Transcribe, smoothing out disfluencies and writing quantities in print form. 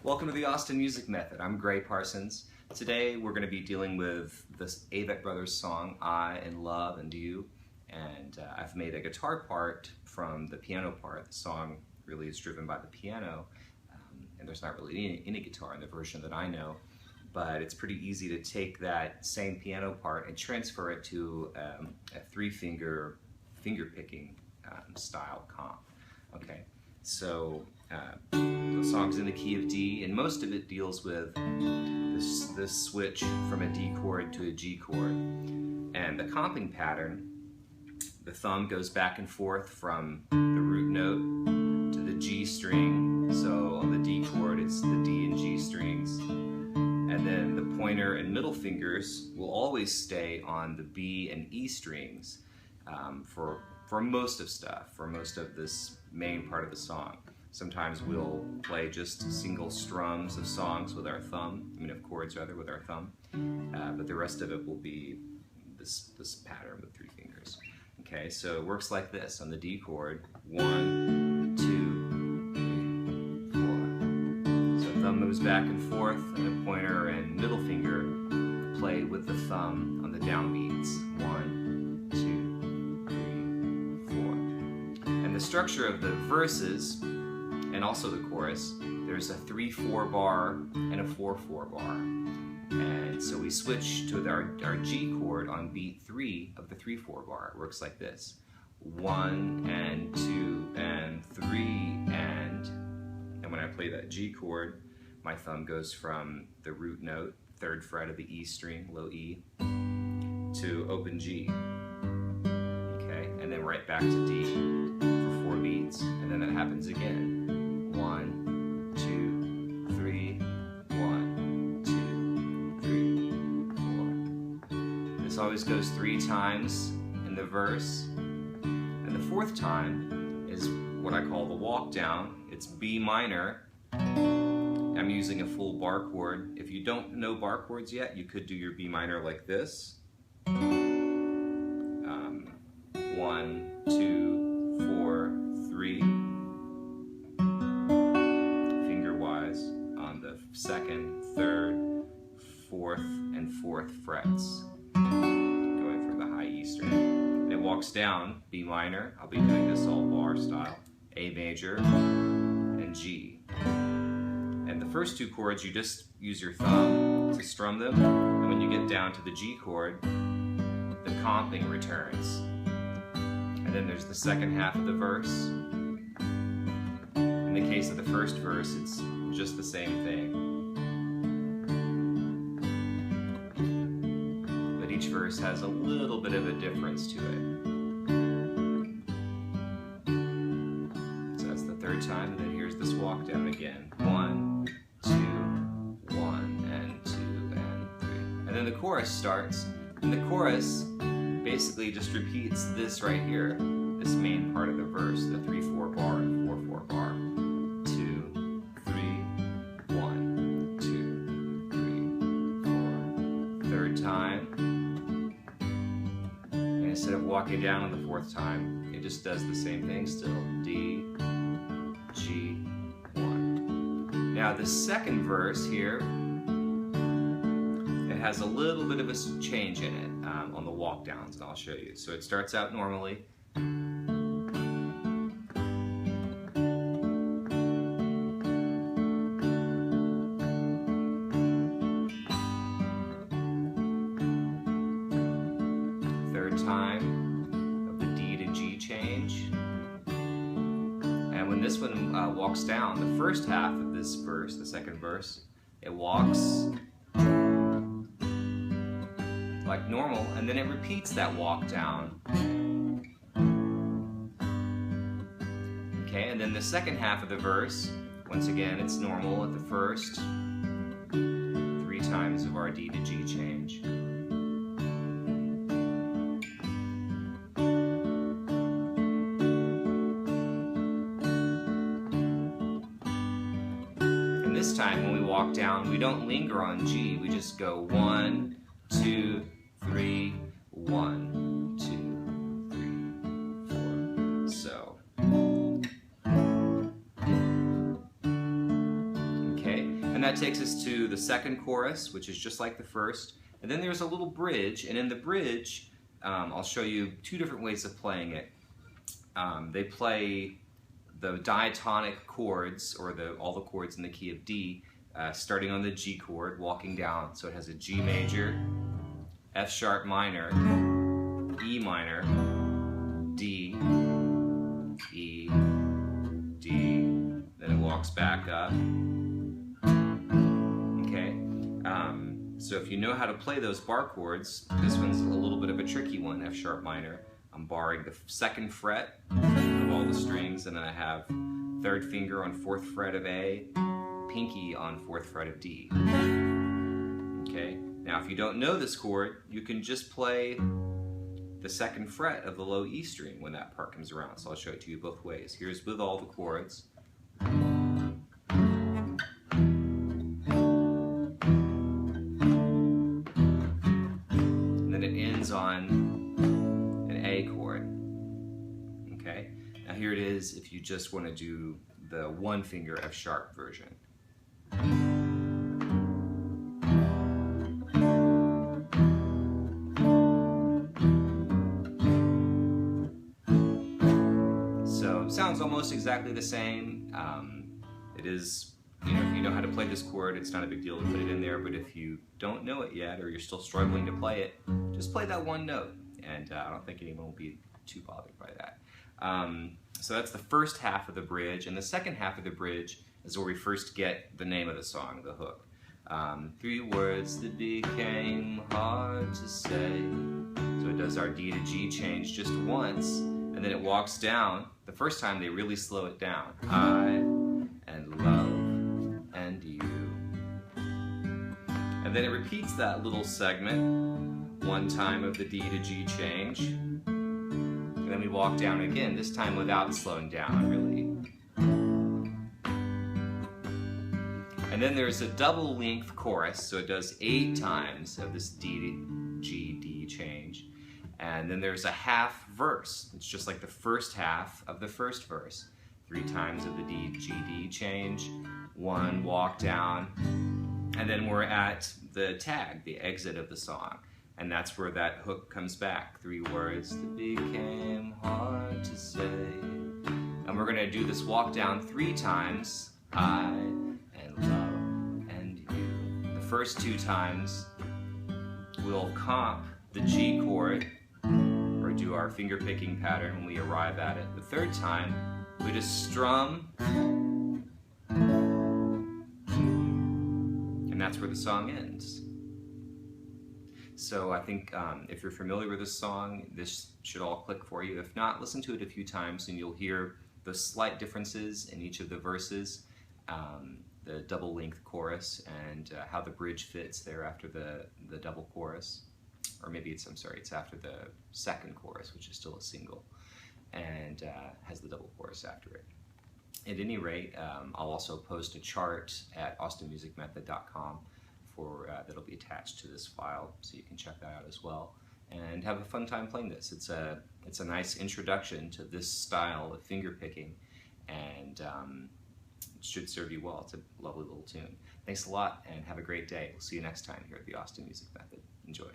Welcome to the Austin Music Method. I'm Gray Parsons. Today we're going to be dealing with this Avett Brothers song, I and Love and You. And I've made a guitar part from the piano part. The song really is driven by the piano, and there's not really any guitar in the version that I know. But it's pretty easy to take that same piano part and transfer it to a three-finger finger-picking style comp. Okay, so the song's in the key of D, and most of it deals with this switch from a D chord to a G chord. And the comping pattern, the thumb goes back and forth from the root note to the G string. So on the D chord, it's the D and G strings. And then the pointer and middle fingers will always stay on the B and E strings for most of stuff, for most of this main part of the song. Sometimes we'll play just single strums of songs with our thumb, of chords rather, with our thumb. But the rest of it will be this pattern with three fingers. Okay, so it works like this on the D chord. 1, 2, 3, 4. So thumb moves back and forth, and the pointer and middle finger play with the thumb on the downbeats. 1, 2, 3, 4. And the structure of the verses, and also the chorus, there's a 3/4 bar and a 4/4 bar. And so we switch to our G chord on beat 3 of the 3/4 bar. It works like this. 1 and 2 and 3 and when I play that G chord, my thumb goes from the root note, 3rd fret of the E string, low E, to open G. Okay, and then right back to D for 4 beats, and then that happens again. 1, 2, 3, 1, 2, 3, 4. This always goes 3 times in the verse, and the 4th time is what I call the walk down. It's B minor. I'm using a full bar chord. If you don't know bar chords yet, you could do your B minor like this. 1, 2, 4, 3. On the 2nd, 3rd, 4th, and 4th frets, going from the high E string. And it walks down B minor. I'll be doing this all bar style. A major and G. And the first 2 chords, you just use your thumb to strum them. And when you get down to the G chord, the comping returns. And then there's the second half of the verse. In the case of the first verse, it's just the same thing. But each verse has a little bit of a difference to it. So that's the 3rd time, and then here's this walk down again. 1, 2, 1, and 2, and 3. And then the chorus starts, and the chorus basically just repeats this right here, this main part of the verse, the 3/4 bar and 4/4 bar. 2, 3, 1, 2, 3, 4. 3rd time. And instead of walking down on the 4th time, it just does the same thing still. D, G, 1. Now the 2nd verse here, it has a little bit of a change in it on the walk downs, and I'll show you. So it starts out normally. Time of the D to G change. And when this one walks down, the first half of this verse, the 2nd verse, it walks like normal, and then it repeats that walk down. Okay, and then the 2nd half of the verse, once again, it's normal at the first. 3 times of our D to G change. This time when we walk down, we don't linger on G, we just go 1, 2, 3, 1, 2, 3, 4. So, okay, And that takes us to the second chorus, which is just like the first. And then there's a little bridge, and in the bridge, I'll show you two different ways of playing it. They play the diatonic chords, or all the chords in the key of D, starting on the G chord, walking down. So it has a G major, F sharp minor, E minor, D, E, D, then it walks back up. Okay, so if you know how to play those bar chords, this one's a little bit of a tricky one, F sharp minor. I'm barring the second fret of all the strings, and then I have third finger on fourth fret of A, pinky on fourth fret of D. Okay, now if you don't know this chord, you can just play the second fret of the low E string when that part comes around. So I'll show it to you both ways. Here's with all the chords. And then it ends on an A chord. Okay, now here it is if you just want to do the one finger F sharp version. So it sounds almost exactly the same. It is, if you know how to play this chord, it's not a big deal to put it in there, but if you don't know it yet, or you're still struggling to play it, just play that one note, and I don't think anyone will be too bothered by that. So that's the first half of the bridge, and the second half of the bridge is where we first get the name of the song, the hook. 3 words that became hard to say. So it does our D to G change just once, and then it walks down. The first time they really slow it down. I and love and you. And then it repeats that little segment one time of the D to G change. And then we walk down again, this time without slowing down, really. And then there's a double length chorus, so it does 8 times of this D to G, D change. And then there's a half verse. It's just like the first half of the first verse. 3 times of the D, G, D change, 1 walk down, and then we're at the tag, the exit of the song. And that's where that hook comes back. 3 words that became hard to say. And we're gonna do this walk down 3 times. I and love and you. The first 2 times we'll comp the G chord, or do our finger picking pattern when we arrive at it. The 3rd time, we just strum, and that's where the song ends. So I think if you're familiar with this song, this should all click for you. If not, listen to it a few times and you'll hear the slight differences in each of the verses, the double length chorus, and how the bridge fits there after the double chorus. Or maybe it's after the second chorus, which is still a single, and has the double chorus after it. At any rate, I'll also post a chart at austinmusicmethod.com that'll be attached to this file, so you can check that out as well, and have a fun time playing this. It's a nice introduction to this style of finger picking, and it should serve you well. It's a lovely little tune. Thanks a lot, and have a great day. We'll see you next time here at the Austin Music Method. Enjoy.